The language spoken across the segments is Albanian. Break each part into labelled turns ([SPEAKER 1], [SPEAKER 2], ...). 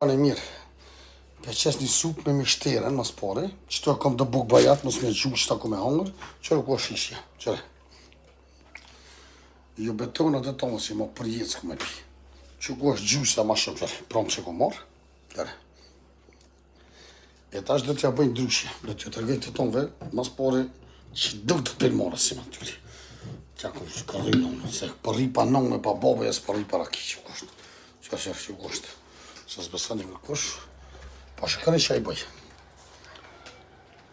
[SPEAKER 1] Në mirë, për qes një supë me mishteren, mas pare, qëto kom të buk bajat, mos me gjuhë qëta kom e hangër, qërë ku është shishja, qërë. Jo betona dhe tonë si ma përjetës kom e pi. Që ku është gjusja ma shumë, qërë, promë që kom marë, qërë. E tash dhe t'ja bëjnë ndryshje, dhe t'ja të rgejt të tonëve, mas pare, që dëgë të përmara si ma t'yri. Tja kom që ka rrinë, se përri pa nëngë me pa babë, e së përri para ki që ku është. Qërë që ku është. Se s'besani kërkush, pa shikani që a i bëj.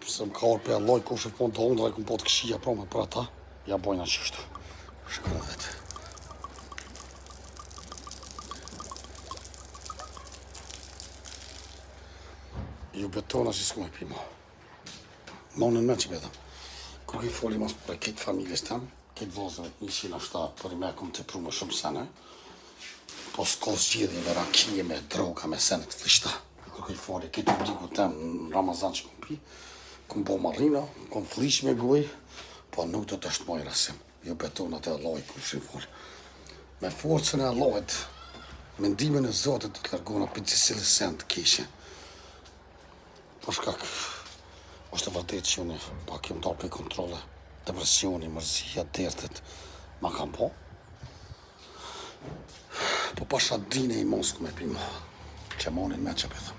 [SPEAKER 1] Se më ka orë për e loj, kush e pun të ondra, e këm po të këshia prome për ata, ja bojna qështu. Shikani vetë. Ju betona që s'ku me pi ma. Monën me që betëm. Kërë i foli mas për e këtë familjes tem, këtë vozën e 107, për i me kom të pru më shumë sene, po s'ka zgjidhje me rakije, me droga, me senet të flishta. Kërë i fali këtë publiku tem në Ramazan që kom pi, kom bo marina, kom flish me goj, po nuk do të është moj rasim. Jo betonat e Allahit kërë që i fali. Me forcën e Allahit, mendimin e Zotit të largona për gjithësili sen të kishe. Po shkak, është e vërtet që unë pak jam dalë për kontrole, depresioni, mërzia, dertet, ma kam po. Po pasha dine i mos ku me pima, që monin me që pëthëm.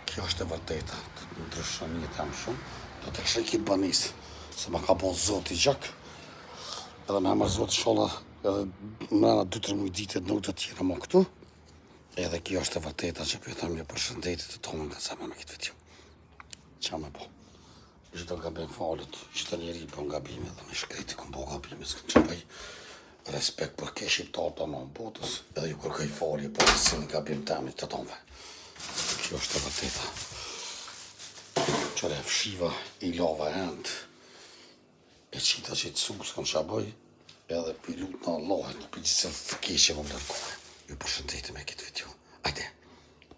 [SPEAKER 1] Kjo është e vërteta, të ndryshon një temë shumë, do të kështë kitë banisë, se ma ka bo Zoti gjak, edhe me emër Zoti sholla, edhe mrena 2-3 muj ditet nuk do t'jena mo këtu, edhe kjo është e vërteta që pëthëm një përshëndetit të tonë nga zemë me këtë video. Qa me bo? Gjithë nga bëjmë falet, gjithë njeri për nga bime dhe me shkreti këm bo nga bime, s'këm që bëj respekt për ke shqiptarë të në botës, edhe ju kërkaj falje për si nga bim temit të tonëve. Kjo është e vërteta. Qëre fshiva i lava end, e qita që i të sumë s'kam qa bëj, edhe për i lutë në Allahet, për gjithë se të keshje më më lërkohë. Ju përshëndetim e këtë video.